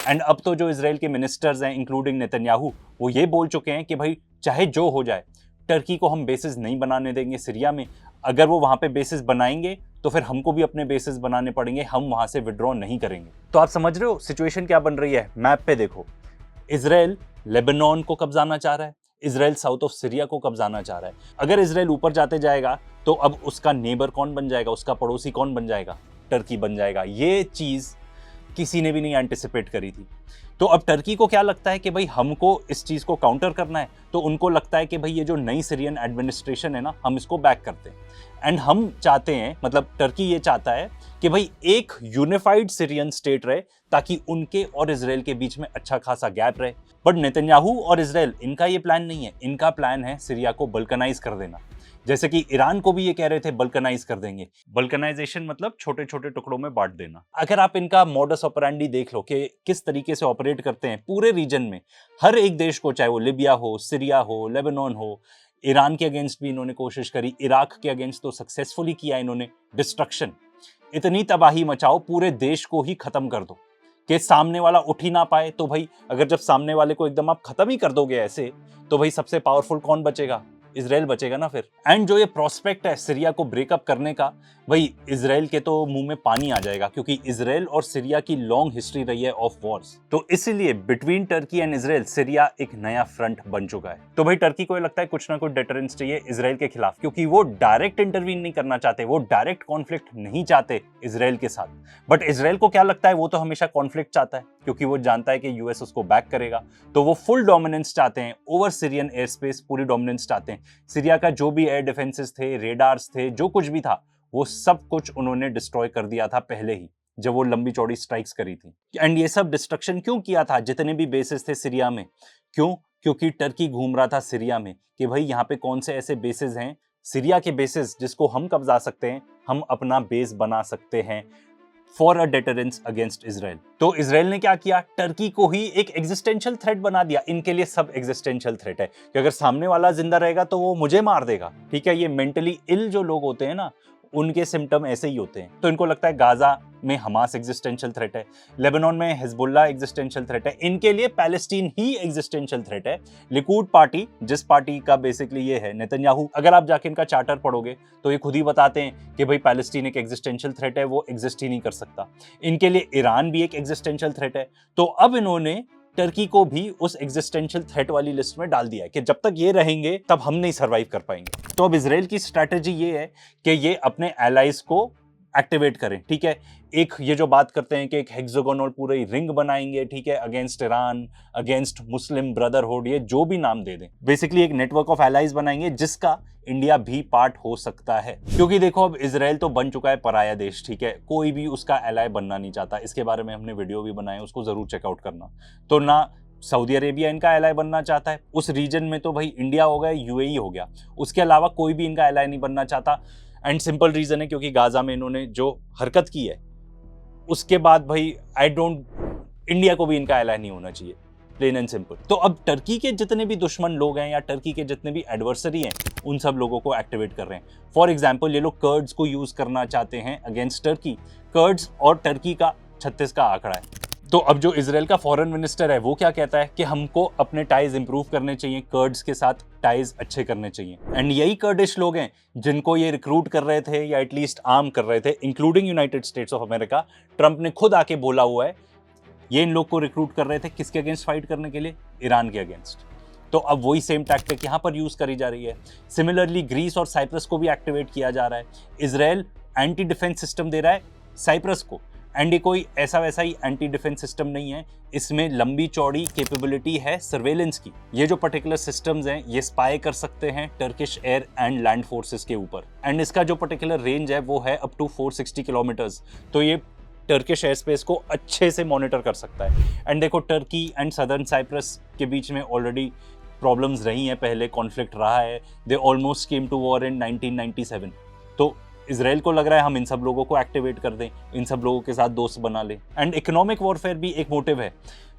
And अब तो जो इसराइल के मिनिस्टर्स हैं इंक्लूडिंग नेतन्याहू, वो ये बोल चुके हैं कि भाई चाहे जो हो जाए, टर्की को हम बेसिस नहीं बनाने देंगे सीरिया में। अगर वो वहां पे बेसिस बनाएंगे तो फिर हमको भी अपने बेसिस बनाने पड़ेंगे, हम वहां से विड्रॉ नहीं करेंगे। तो आप समझ रहे हो सिचुएशन क्या बन रही है। मैप पे देखो, इसराइल लेबनान को कब्जाना चाह रहा है, इसराइल साउथ ऑफ सीरिया को कब्जाना चाह रहा है। अगर इसराइल ऊपर जाते जाएगा तो अब उसका नेबर कौन बन जाएगा, उसका पड़ोसी कौन बन जाएगा, टर्की बन जाएगा। ये चीज किसी ने भी नहीं एंटिसिपेट करी थी। तो अब टर्की को क्या लगता है कि भाई हमको इस चीज को काउंटर करना है, तो उनको लगता है कि भाई ये जो नई सीरियन एडमिनिस्ट्रेशन है ना, हम इसको बैक करते हैं। एंड हम चाहते हैं, मतलब टर्की ये चाहता है कि भाई एक यूनिफाइड सीरियन स्टेट रहे, ताकि उनके और इसराइल के बीच में अच्छा खासा गैप रहे। बट नेतन्याहू और इसराइल, इनका ये प्लान नहीं है। इनका प्लान है सीरिया को बल्कनाइज कर देना, जैसे कि ईरान को भी ये कह रहे थे बल्कनाइज कर देंगे। बल्कनाइजेशन मतलब छोटे छोटे टुकड़ों में बांट देना। अगर आप इनका मॉडस ऑपरेंडी देख लो कि किस तरीके से ऑपरेट करते हैं पूरे रीजन में, हर एक देश को, चाहे वो लिबिया हो, सीरिया हो, लेबनान हो, ईरान के अगेंस्ट भी इन्होंने कोशिश करी, इराक के अगेंस्ट तो सक्सेसफुली किया इन्होंने डिस्ट्रक्शन। इतनी तबाही मचाओ, पूरे देश को ही खत्म कर दो कि सामने वाला उठ ही ना पाए। तो भाई अगर जब सामने वाले को एकदम आप खत्म ही कर दोगे ऐसे, तो भाई सबसे पावरफुल कौन बचेगा, इसराइल बचेगा ना फिर। एंड जो ये प्रोस्पेक्ट है सीरिया को ब्रेकअप करने का, भाई इसराइल के तो मुंह में पानी आ जाएगा, क्योंकि इसराइल और सीरिया की लॉन्ग हिस्ट्री रही है ऑफ वॉर्स। तो इसीलिए between Turkey and Israel Syria एक नया फ्रंट बन चुका है। तो भाई टर्की को लगता है कुछ ना कुछ डेटरेंस चाहिए इसराइल के खिलाफ, क्योंकि वो डायरेक्ट इंटरवीन नहीं करना चाहते, वो डायरेक्ट कॉन्फ्लिक्ट नहीं चाहते इसराइल के साथ। बट इसराइल को क्या लगता है, वो तो हमेशा कॉन्फ्लिक्ट चाहता है, क्योंकि वो जानता है कि यूएस उसको बैक करेगा। तो वो फुल डोमिनेंस चाहते हैं ओवर सीरियन एयर स्पेस, पूरी डोमिनेंस चाहते हैं। सीरिया का जो भी एयर डिफेंसेस थे, रेडार्स थे, जो कुछ भी था, वो सब कुछ उन्होंने डिस्ट्रॉय कर दिया था पहले ही, जब वो लंबी चौड़ी स्ट्राइक्स करी थी। एंड ये सब डिस्ट्रक्शन क्यों किया था, जितने भी बेसेस थे सीरिया में, क्यों? क्योंकि टर्की घूम रहा था सीरिया में कि भाई यहाँ पे कौन से ऐसे बेसेस हैं, सीरिया के बेसेस जिसको हम कब्जा सकते हैं, हम अपना बेस बना सकते हैं for a deterrence against Israel. तो इसराइल ने क्या किया, टर्की को ही एक एग्जिस्टेंशियल थ्रेट बना दिया। इनके लिए सब एग्जिस्टेंशियल थ्रेट है कि अगर सामने वाला जिंदा रहेगा तो वो मुझे मार देगा। ठीक है, ये मेंटली इल जो लोग होते हैं ना, उनके सिम्टम ऐसे ही होते हैं। तो इनको लगता है गाजा में हमास एग्जिस्टेंशियल थ्रेट है, लेबनान में हिजबुल्लाह एग्जिस्टेंशियल थ्रेट है, इनके लिए पैलेस्टीन ही एग्जिस्टेंशियल थ्रेट है। लिकुड पार्टी, जिस पार्टी का बेसिकली ये है नेतन्याहू, अगर आप जाके इनका चार्टर पढ़ोगे तो ये खुद ही बताते हैं कि भाई पैलेस्टीन एक एग्जिस्टेंशियल थ्रेट है, वो एग्जिस्ट ही नहीं कर सकता। इनके लिए ईरान भी एक एग्जिस्टेंशियल थ्रेट है। तो अब इन्होंने टर्की को भी उस एग्जिस्टेंशियल थ्रेट वाली लिस्ट में डाल दिया है कि जब तक ये रहेंगे तब हम नहीं सर्वाइव कर पाएंगे। तो अब इसराइल की स्ट्रैटेजी ये है कि ये अपने एलाइज को एक्टिवेट करें। ठीक है, एक ये जो बात करते हैं कि एक हेक्सागोनल पूरी रिंग बनाएंगे, ठीक है, अगेंस्ट ईरान, अगेंस्ट मुस्लिम ब्रदरहुड, ये जो भी नाम दे दें, बेसिकली एक नेटवर्क ऑफ एलाइज बनाएंगे जिसका इंडिया भी पार्ट हो सकता है। क्योंकि देखो अब इसराइल तो बन चुका है पराया देश, ठीक है, कोई भी उसका एलाय बनना नहीं चाहता। इसके बारे में हमने वीडियो भी बनाए, उसको जरूर चेकआउट करना। तो ना सऊदी अरेबिया इनका एलाय बनना चाहता है, उस रीजन में तो भाई इंडिया हो गया, यूएई हो गया, उसके अलावा कोई भी इनका एलाय नहीं बनना चाहता। एंड सिंपल रीजन है क्योंकि गाजा में इन्होंने जो हरकत की है उसके बाद भाई इंडिया को भी इनका एलाय नहीं होना चाहिए, प्लेन एंड सिंपल। तो अब टर्की के जितने भी दुश्मन लोग हैं या टर्की के जितने भी एडवर्सरी हैं, उन सब लोगों को एक्टिवेट कर रहे हैं। फॉर एग्जाम्पल ये लोग कर्ड्स को यूज करना चाहते हैं अगेंस्ट टर्की। कर्ड्स और टर्की का 36 का आंकड़ा है। तो अब जो इसराइल का फॉरेन मिनिस्टर है वो क्या कहता है कि हमको अपने टाइज इंप्रूव करने चाहिए, कर्ड्स के साथ टाइज अच्छे करने चाहिए। एंड यही कर्डिश लोग हैं जिनको ये रिक्रूट कर रहे थे या एटलीस्ट आर्म कर रहे थे, including United states of America. Trump ने खुद आके बोला हुआ है, ये इन लोग को रिक्रूट कर रहे थे किसके अगेंस्ट फाइट करने के लिए, ईरान के अगेंस्ट। तो अब वही सेम टैक्टिक यहाँ पर यूज करी जा रही है। सिमिलरली ग्रीस और साइप्रस को भी एक्टिवेट किया जा रहा है। इसराइल एंटी डिफेंस सिस्टम दे रहा है साइप्रस को, एंड ये कोई ऐसा वैसा ही एंटी डिफेंस सिस्टम नहीं है, इसमें लंबी चौड़ी कैपेबिलिटी है सर्वेलेंस की। ये जो पर्टिकुलर सिस्टम्स हैं ये स्पाई कर सकते हैं Turkish air and land forces के ऊपर, एंड इसका जो पर्टिकुलर रेंज है वो है अप टू 460 किलोमीटर्स। तो ये टर्किश एयर स्पेस को अच्छे से मॉनिटर कर सकता है। एंड देखो टर्की एंड सदर्न साइप्रस के बीच में ऑलरेडी प्रॉब्लम्स रही हैं, पहले कॉन्फ्लिक्ट रहा है। They almost came to war in 1997। तो इसराइल को लग रहा है हम इन सब लोगों को एक्टिवेट कर दें, इन सब लोगों के साथ दोस्त बना लें। एंड इकोनॉमिक वॉरफेयर भी एक मोटिव है।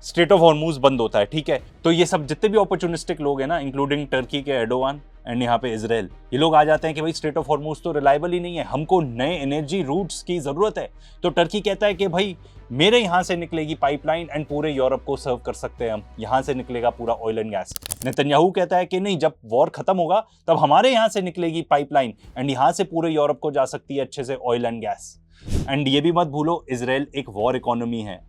स्ट्रेट ऑफ हॉर्मूज बंद होता है, ठीक है, तो ये सब जितने भी अपॉर्चुनिस्टिक लोग हैं ना, इंक्लूडिंग टर्की के एर्डोगान एंड यहाँ पे इसराइल, ये लोग आ जाते हैं कि भाई स्ट्रेट ऑफ हॉर्मूज तो रिलायबल ही नहीं है, हमको नए एनर्जी रूट्स की जरूरत है। तो टर्की कहता है कि भाई मेरे यहाँ से निकलेगी पाइपलाइन एंड पूरे यूरोप को सर्व कर सकते हैं हम, यहाँ से निकलेगा पूरा ऑयल एंड गैस। नेतन्याहू कहता है कि नहीं, जब वॉर खत्म होगा तब हमारे यहाँ से निकलेगी पाइपलाइन एंड यहाँ से पूरे यूरोप को जा सकती है अच्छे से ऑयल एंड गैस। एंड ये भी मत भूलो, इजराइल एक वॉर इकोनॉमी है,